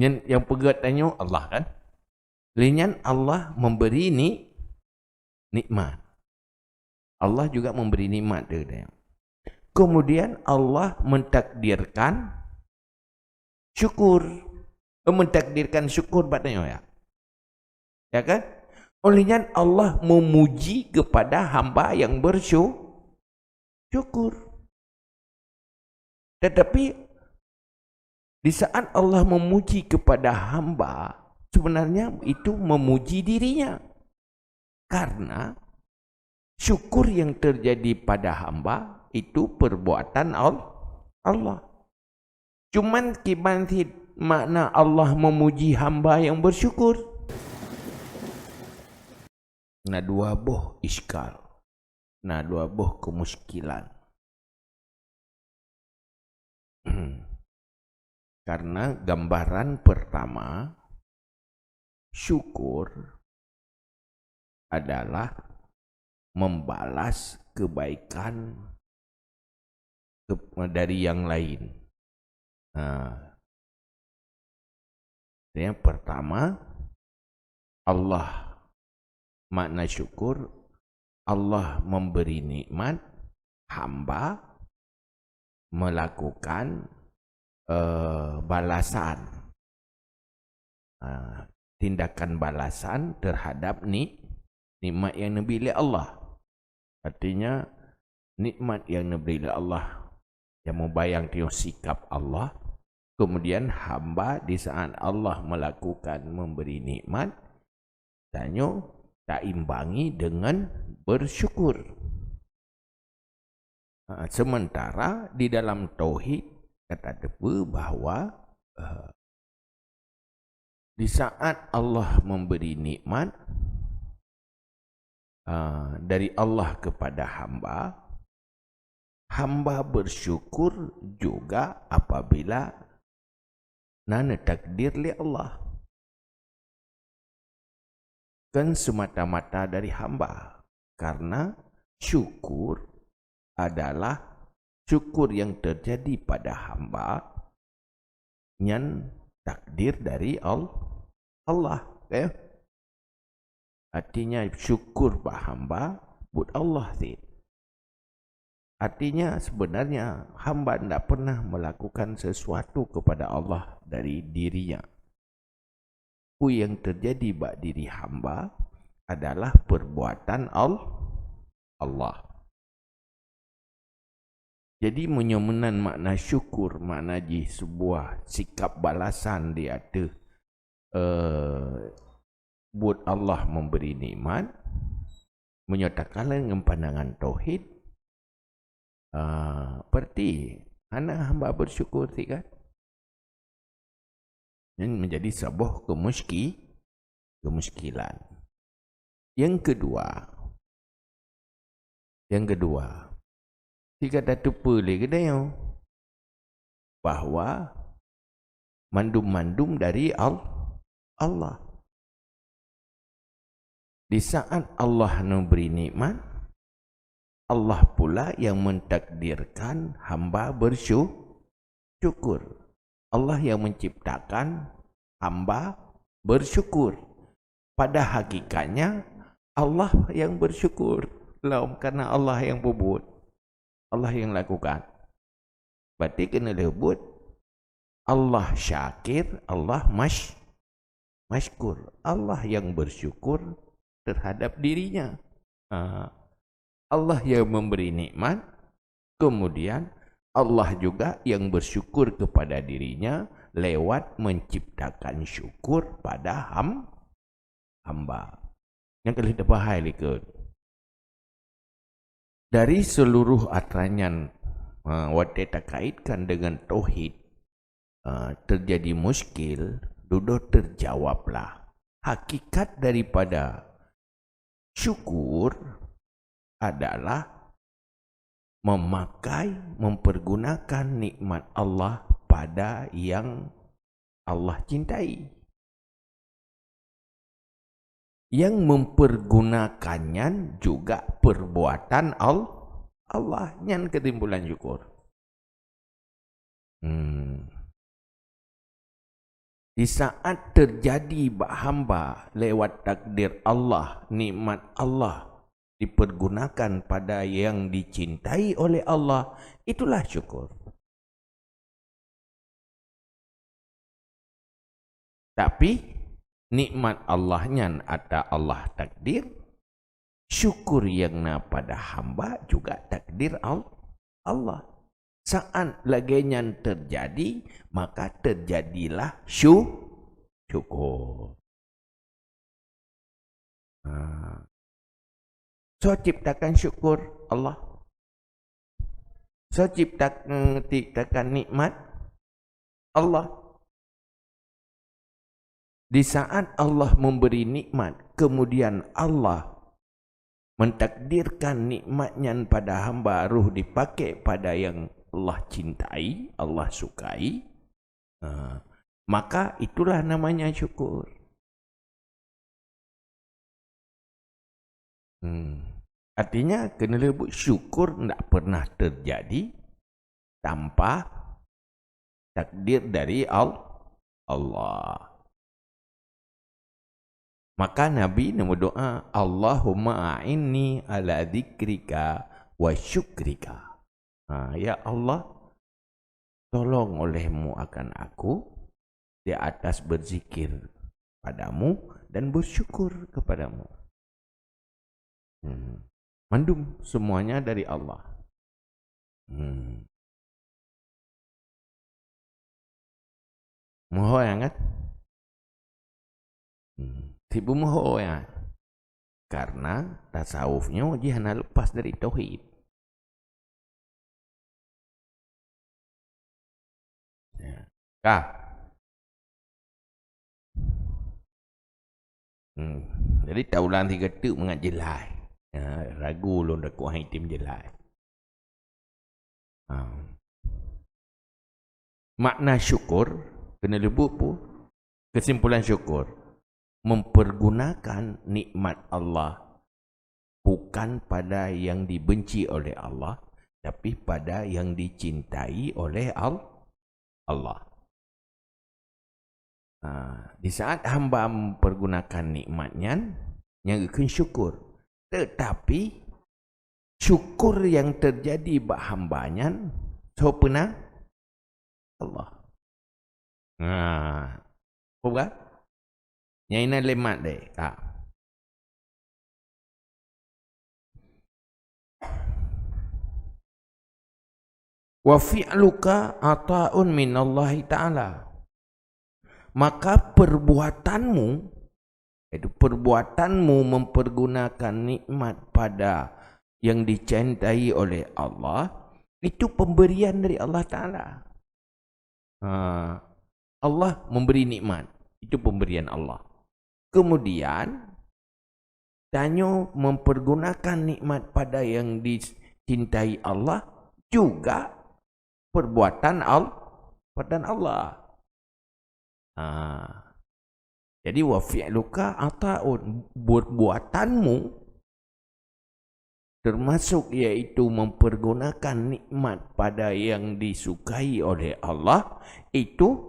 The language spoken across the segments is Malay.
Yang pegat tanya Allah kan. Linyan Allah memberi nikmat. Allah juga memberi nikmat dia. Kemudian Allah mentakdirkan syukur. Mentakdirkan syukur patutnya ya. Ya kan? Olehnya Allah memuji kepada hamba yang bersyukur. Tetapi di saat Allah memuji kepada hamba, sebenarnya itu memuji dirinya. Karena syukur yang terjadi pada hamba itu perbuatan Allah. Cuman kibantit makna Allah memuji hamba yang bersyukur. Nah dua buah iskal. Nah dua buah kemuskilan. Karena gambaran pertama, syukur adalah membalas kebaikan dari yang lain. Yang pertama, Allah, makna syukur, Allah memberi nikmat, hamba melakukan balasan, tindakan balasan terhadap nikmat yang diberi oleh Allah. Artinya nikmat yang diberi oleh Allah yang membayang tengok sikap Allah. Kemudian hamba di saat Allah melakukan memberi nikmat, tanya tak imbangi dengan bersyukur. Sementara di dalam tauhid kata depa bahawa di saat Allah memberi nikmat dari Allah kepada hamba, hamba bersyukur juga apabila nana takdir li Allah. Kan semata-mata dari hamba. Karena syukur adalah syukur yang terjadi pada hamba yang takdir dari Allah. Okay? Artinya syukur bah hamba buat Allah sih. Artinya sebenarnya hamba tidak pernah melakukan sesuatu kepada Allah dari dirinya. Apa yang terjadi bagi diri hamba adalah perbuatan Allah. Jadi menyemenan makna syukur, makna ji sebuah sikap balasan dia ada buat Allah memberi nikmat, menyatakan dengan pandangan tauhid. Seperti anak hamba bersyukur kan? Yang menjadi sebuah kemuskilan. Yang kedua, jika tak terpa lagi dia bahawa mandum-mandum dari Allah. Di saat Allah memberi nikmat, Allah pula yang mentakdirkan hamba bersyukur. Allah yang menciptakan hamba bersyukur. Pada hakikatnya Allah yang bersyukur. Karena Allah yang berbuat. Allah yang lakukan. Berarti kena lebut Allah syakir, Allah masykur. Allah yang bersyukur terhadap dirinya. Allah yang memberi nikmat, kemudian Allah juga yang bersyukur kepada dirinya lewat menciptakan syukur pada hamba. Yang kali terpahai likut. Dari seluruh atranyan wate tak kaitkan dengan tauhid terjadi muskil, duduk terjawablah. Hakikat daripada syukur adalah mempergunakan nikmat Allah pada yang Allah cintai. Yang mempergunakannya juga perbuatan Allah yang ketimbulan syukur. Di saat terjadi hamba lewat takdir Allah, nikmat Allah dipergunakan pada yang dicintai oleh Allah, itulah syukur. Tapi nikmat Allahnya ada Allah takdir, syukur yang na pada hamba juga takdir Allah. Saat laginya terjadi, maka terjadilah syukur. So ciptakan syukur Allah. So ciptakan nikmat Allah. Di saat Allah memberi nikmat, kemudian Allah mentakdirkan nikmatnya pada hamba, ruh dipakai pada yang Allah cintai, Allah sukai, maka itulah namanya syukur. Artinya kena lebut syukur tidak pernah terjadi tanpa takdir dari Allah. Maka Nabi berdoa, Allahumma a'inni ala dzikrika wa syukrika. Ya Allah, tolong olehmu akan aku di atas berzikir padamu dan bersyukur kepadamu. Mandum semuanya dari Allah. Mohon yang kan? Tipu mohon ya. Karena tasawufnya dia hanya lepas dari tauhid. Kah? Jadi taulan tiga tu mengat jelai. Ragu lon dak kuai tim jelai. Makna syukur kena lebut pu. Kesimpulan syukur mempergunakan nikmat Allah bukan pada yang dibenci oleh Allah, tapi pada yang dicintai oleh Allah. Di saat hamba mempergunakan nikmatnya, yang akan syukur. Tetapi syukur yang terjadi bagi hambanya, so pernah Allah. Bukan? Yang ini lemat deh. Wa fi'luka ata'un minallahi ta'ala. Maka perbuatanmu, itu perbuatanmu mempergunakan nikmat pada yang dicintai oleh Allah, itu pemberian dari Allah Ta'ala. Allah memberi nikmat, itu pemberian Allah. Kemudian, Danyo mempergunakan nikmat pada yang dicintai Allah, juga perbuatan Allah. Jadi wa fi'luka ata'un, perbuatanmu termasuk yaitu mempergunakan nikmat pada yang disukai oleh Allah, itu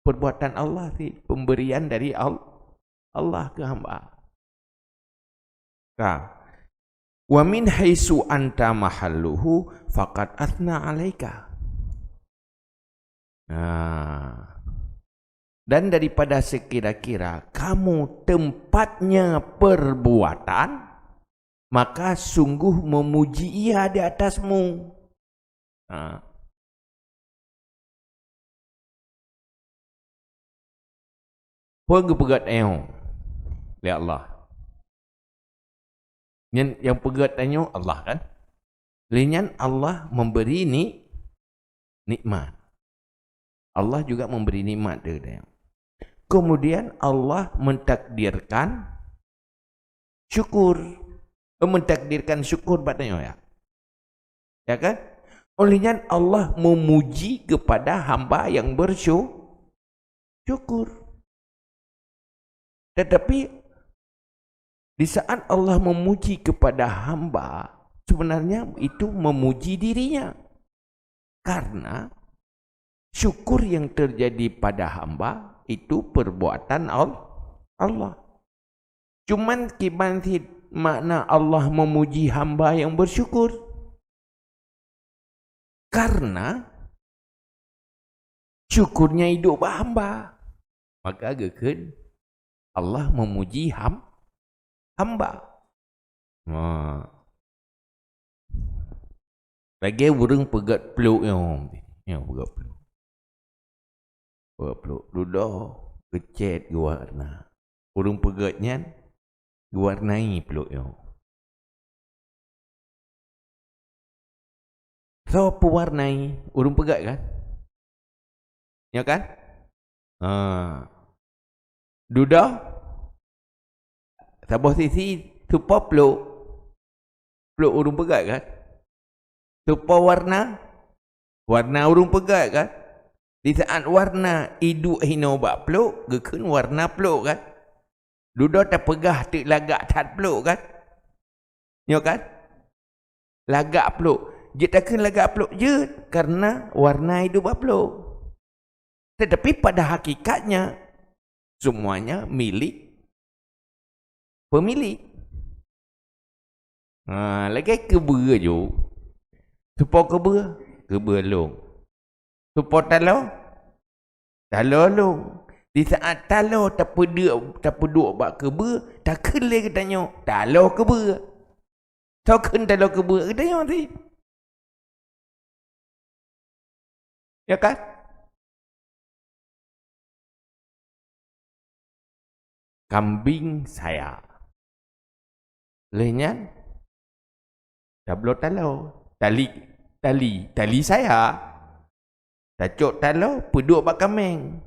perbuatan Allah, pemberian dari Allah ke hamba. Wa min haitsu anta mahalluhu faqad athna 'alaika. Dan daripada sekira-kira kamu tempatnya perbuatan, maka sungguh memuji ia di atasmu. Pegat ayo, ya Allah. Yang pegat ayo Allah kan? Linyan Allah memberi nikmat. Allah juga memberi nikmat dia. Kemudian Allah mentakdirkan syukur. Mentakdirkan syukur padanya ya. Ya kan? Olehnya Allah memuji kepada hamba yang bersyukur. Tetapi di saat Allah memuji kepada hamba, sebenarnya itu memuji dirinya. Karena syukur yang terjadi pada hamba itu perbuatan Allah. Cuman kibansit makna Allah memuji hamba yang bersyukur. Karena syukurnya hidup hamba. Maka agakkan Allah memuji hamba. Lagi burung pegat peluk yang pegat peluk. Pegat peluk. Dudah kecet warna. Burung pegatnya warnai peluk yang. So pewarnai burung pegat kan? Ya kan? Dudah sabah sisi supa peluk urung pegat kan? Supa warna urung pegat kan? Di saat warna iduk hina bak peluk, gekun warna peluk kan? Dudah tak pegah tak lagak tak peluk kan? Ya kan? Lagak peluk. Dia takkan lagak peluk je karena warna hidup bak peluk. Tetapi pada hakikatnya semuanya milik pemilik. Lagi kebera je. Supa kebera long. Supa talo long. Di saat talo tak peduk bak kebera, takkan lagi tanya talo kebera. Takkan talo kebera tanya nanti. Ya kan? Kambing saya. Lehnyan tablo talo. Tali saya. Tacok talo peduk bak kameng.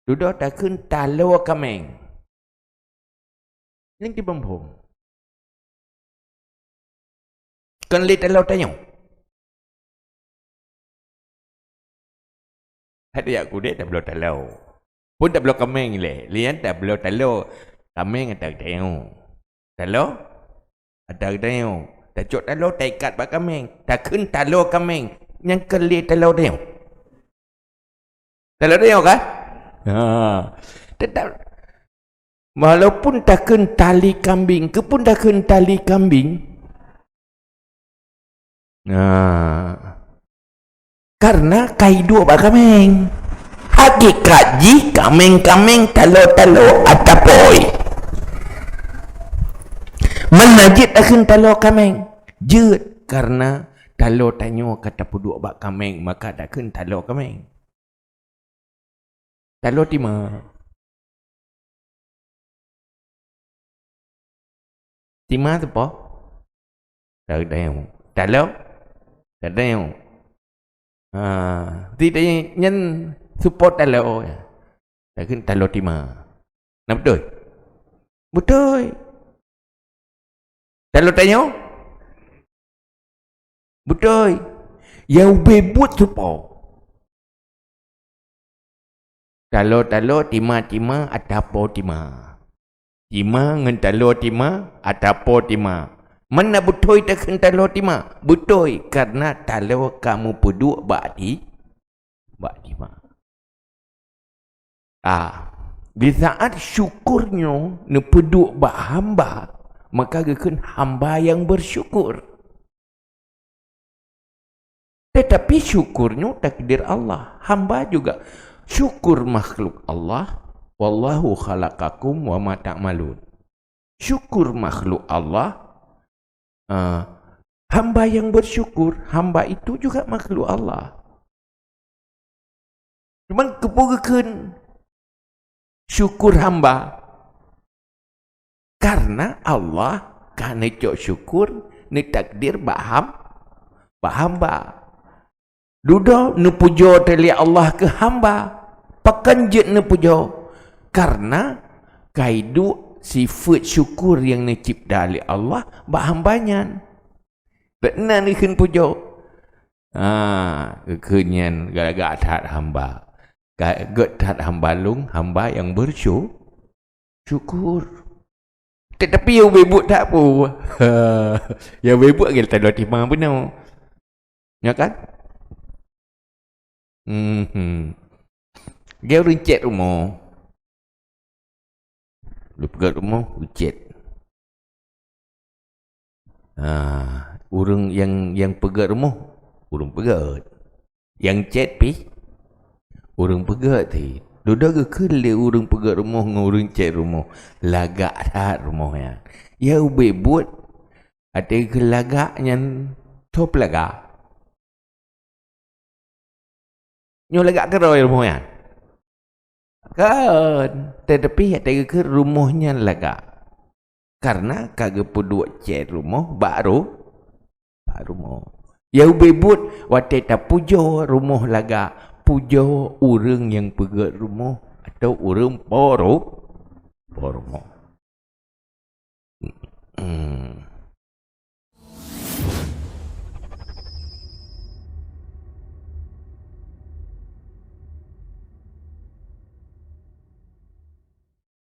Dudah takkan talo kameng. Yang di bambung. Kan le talo tanya. Ada aku dia tak belum talau. Pun tak belum kameng le. Lian tak belum talau. Kameng tak tengok. Talau? Tak tengok. Tak cok talau tak ikat bak kameng. Tak kun talau kameng. Yang kali talau tengok. Talau tengok kan? Tetap. Walaupun tak kun tali kambing. Kepun tak kun tali kambing. Karena kaidu bak kameng. Hakikat ji kameng talo atapoi. Menajit akan talo kameng. Jut karena talo tanyo kata peduk bak kameng maka takkan talo kameng. Talo tima. Tima tu apa? Tak ada. Talo? Tak ada. Tidak nhân support talo. Takkan talo tima. Nak betul? Betul. Talo tanya? Betul. Yang bebut support. Talo tima atapo tima. Tima ngan talo tima atapo tima. Mana betul takkan talo tima? Betul karena talo kamu peduk bak tima. Di saat syukurnya ne peduk bak hamba, maka gekan hamba yang bersyukur. Tetapi syukurnya takdir Allah. Hamba juga syukur makhluk Allah. Wallahu khalaqakum wa ma ta'malun. Syukur makhluk Allah. Hamba yang bersyukur, hamba itu juga makhluk Allah. Cuman kepogekeun syukur hamba karena Allah kana cok syukur ni takdir baham hamba. Duda nu pujo tali Allah ke hamba, pakan je nu pujo karena kaidu sifat syukur yang dicipta oleh Allah bah hambanya. Benar ni kan pujo. Kekenyan gara-gara tat hamba. Tat hamba lung, hamba yang bersyukur. Tetapi yang bebut tak apa. Yang bebut kita tak ada timah benar. Ya kan? Dia orang cat rumah. Dia pegat rumah, cat. Orang yang pegat rumah, orang pegat. Yang cat pi, orang pegat ti. Doda ke kele orang pegat rumah dengan orang cat rumah. Lagak tak rumahnya. Ya ube buat. Ada ke lagaknya top lagak. Nyo lagak keroi rumahnya. Kan. Tetapi ada ke rumahnya lagak. Karena kagak peduk cat rumah baru rumah. Ya bebut wateta pujo rumah laga, pujo orang yang pegat rumah atau orang rumah.